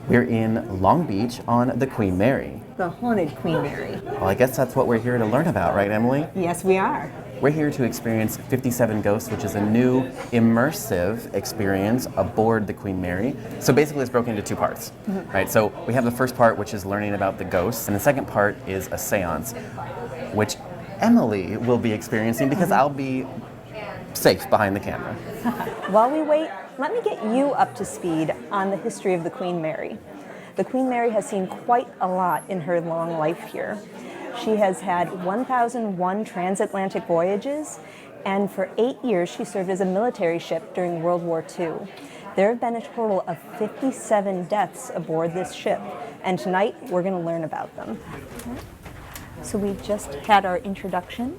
We're in Long Beach on the Queen Mary. The haunted Queen Mary. Well, I guess that's what we're here to learn about, right, Emily? Yes, we are. We're here to experience 57 Ghosts, which is a new immersive experience aboard the Queen Mary. So basically it's broken into two parts, right? So we have the first part, which is learning about the ghosts, and the second part is a seance, which Emily will be experiencing because I'll be safe behind the camera. While we wait, let me get you up to speed on the history of the Queen Mary. The Queen Mary has seen quite a lot in her long life here. She has had 1,001 transatlantic voyages, and for 8 years she served as a military ship during World War II. There have been a total of 57 deaths aboard this ship, and tonight we're going to learn about them. So we just had our introduction.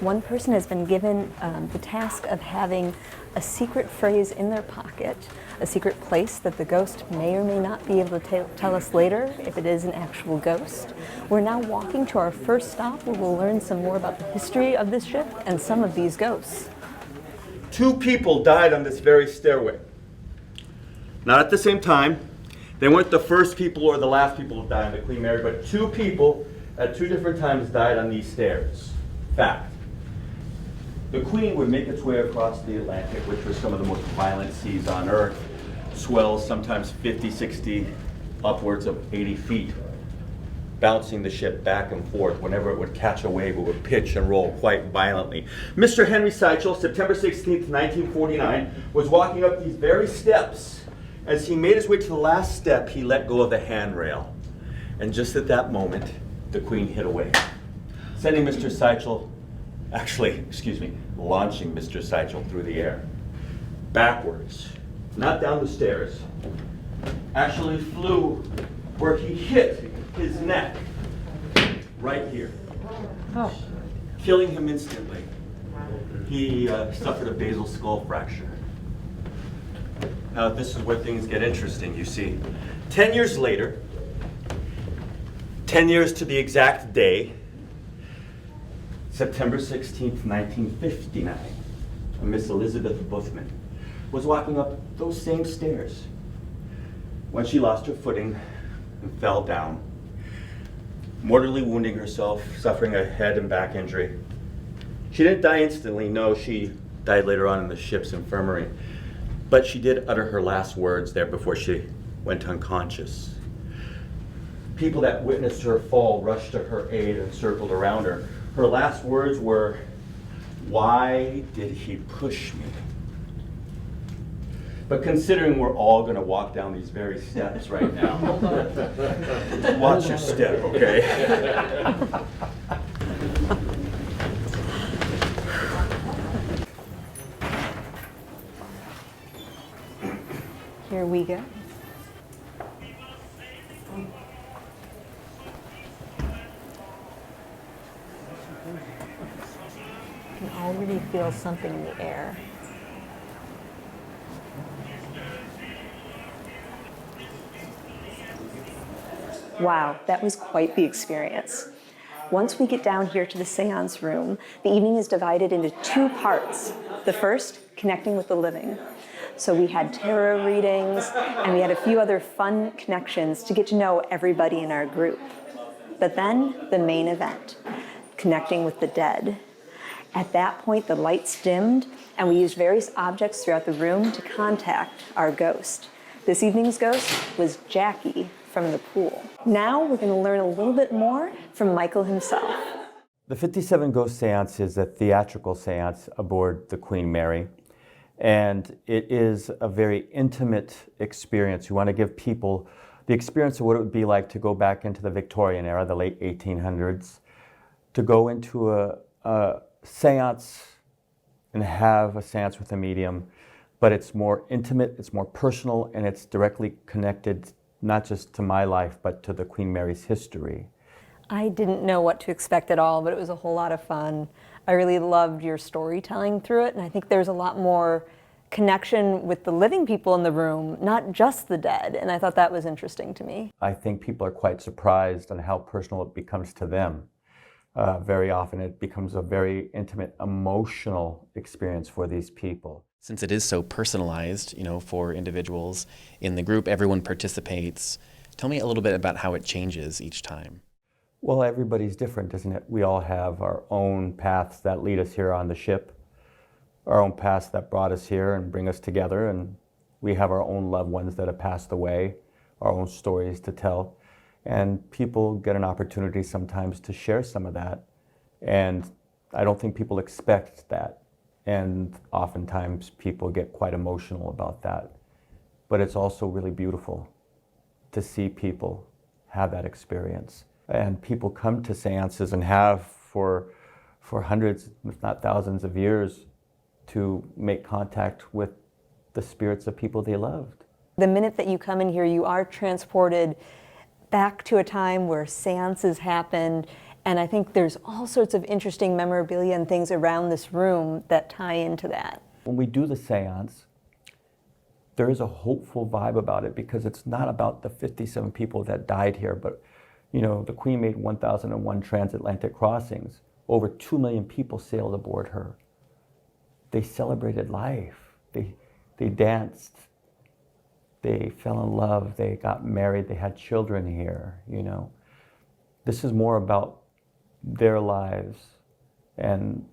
One person has been given the task of having a secret phrase in their pocket, a secret place that the ghost may or may not be able to tell us later if it is an actual ghost. We're now walking to our first stop where we'll learn some more about the history of this ship and some of these ghosts. 2 people died on this very stairway. Not at the same time. They weren't the first people or the last people to die on the Queen Mary, but 2 people at 2 different times died on these stairs. Fact. The Queen would make its way across the Atlantic, which was some of the most violent seas on Earth, swells sometimes 50, 60, upwards of 80 feet, bouncing the ship back and forth. Whenever it would catch a wave, it would pitch and roll quite violently. Mr. Henry Seichel, September 16th, 1949, was walking up these very steps. As he made his way to the last step, he let go of the handrail. And just at that moment, the Queen hit away, sending Mr. Seichel, launching Mr. Seichel through the air, backwards, not down the stairs, actually flew where he hit his neck, right here, killing him instantly. He suffered a basal skull fracture. Now this is where things get interesting, you see. 10 years later, 10 years to the exact day, September 16th, 1959, a Miss Elizabeth Buthman was walking up those same stairs when she lost her footing and fell down, mortally wounding herself, suffering a head and back injury. She didn't die instantly, no, she died later on in the ship's infirmary, but she did utter her last words there before she went unconscious. People that witnessed her fall rushed to her aid and circled around her. Her last words were, "Why did he push me?" But considering we're all going to walk down these very steps right now, watch your step, okay? Here we go. I can already feel something in the air. Wow, that was quite the experience. Once we get down here to the seance room, the evening is divided into 2 parts. The first, connecting with the living. So we had tarot readings, and we had a few other fun connections to get to know everybody in our group. But then, the main event, connecting with the dead. At that point, the lights dimmed, and we used various objects throughout the room to contact our ghost. This evening's ghost was Jackie from the pool. Now we're going to learn a little bit more from Michael himself. The 57 Ghost Seance is a theatrical seance aboard the Queen Mary, and it is a very intimate experience. You want to give people the experience of what it would be like to go back into the Victorian era, the late 1800s, to go into a seance and have a seance with a medium, but it's more intimate, it's more personal, and it's directly connected not just to my life, but to the Queen Mary's history. I didn't know what to expect at all, but it was a whole lot of fun. I really loved your storytelling through it, and I think there's a lot more connection with the living people in the room, not just the dead, and I thought that was interesting to me. I think people are quite surprised on how personal it becomes to them. Very often it becomes a very intimate, emotional experience for these people. Since it is so personalized, for individuals in the group, everyone participates Tell me a little bit about how it changes each time. Well, everybody's different, isn't it? We all have our own paths that lead us here on the ship, our own paths that brought us here and bring us together, and we have our own loved ones that have passed away, our own stories to tell, and people get an opportunity sometimes to share some of that, and I don't think people expect that, and oftentimes people get quite emotional about that, but it's also really beautiful to see people have that experience. And people come to seances and have for hundreds, if not thousands of years, to make contact with the spirits of people they loved. The minute that you come in here, you are transported back to a time where seances happened, and I think there's all sorts of interesting memorabilia and things around this room that tie into that. When we do the seance, there is a hopeful vibe about it because it's not about the 57 people that died here, but you know, the Queen made 1,001 transatlantic crossings. Over 2 million people sailed aboard her. They celebrated life. They danced. They fell in love. They got married. They had children here, you know. This is more about their lives and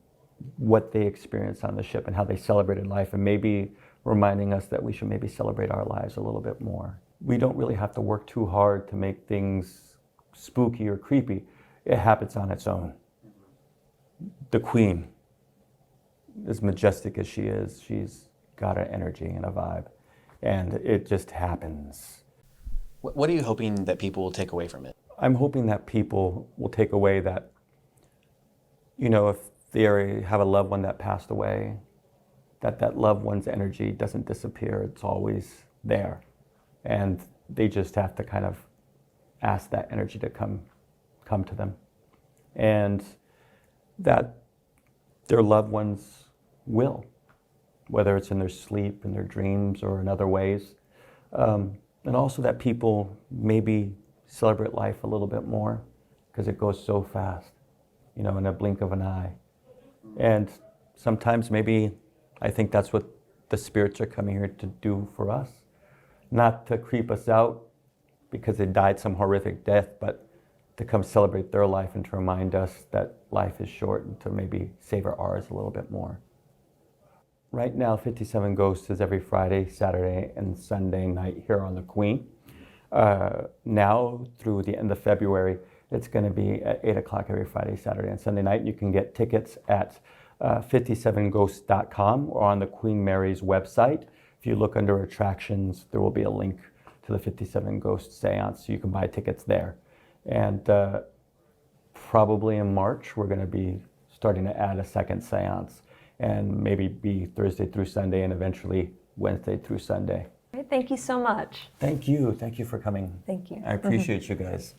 what they experienced on the ship and how they celebrated life, and maybe reminding us that we should maybe celebrate our lives a little bit more. We don't really have to work too hard to make things spooky or creepy. It happens on its own. The Queen, as majestic as she is, she's got an energy and a vibe, and it just happens. What are you hoping that people will take away from it? I'm hoping that people will take away that, you know, if they have a loved one that passed away, that loved one's energy doesn't disappear. It's always there. And they just have to kind of ask that energy to come to them. And that their loved ones will, whether it's in their sleep, in their dreams, or in other ways. And also that people maybe celebrate life a little bit more because it goes so fast, you know, in a blink of an eye. And sometimes maybe I think that's what the spirits are coming here to do for us. Not to creep us out because they died some horrific death, but to come celebrate their life and to remind us that life is short and to maybe savor ours a little bit more. Right now, 57 Ghosts is every Friday, Saturday, and Sunday night here on the Queen. Now, through the end of February, it's going to be at 8 o'clock every Friday, Saturday, and Sunday night. You can get tickets at 57ghosts.com or on the Queen Mary's website. If you look under attractions, there will be a link to the 57 Ghosts Seance, so you can buy tickets there. And probably in March, we're going to be starting to add a second seance, and maybe be Thursday through Sunday and eventually Wednesday through Sunday. Thank you so much. Thank you. Thank you for coming. Thank you. I appreciate you guys.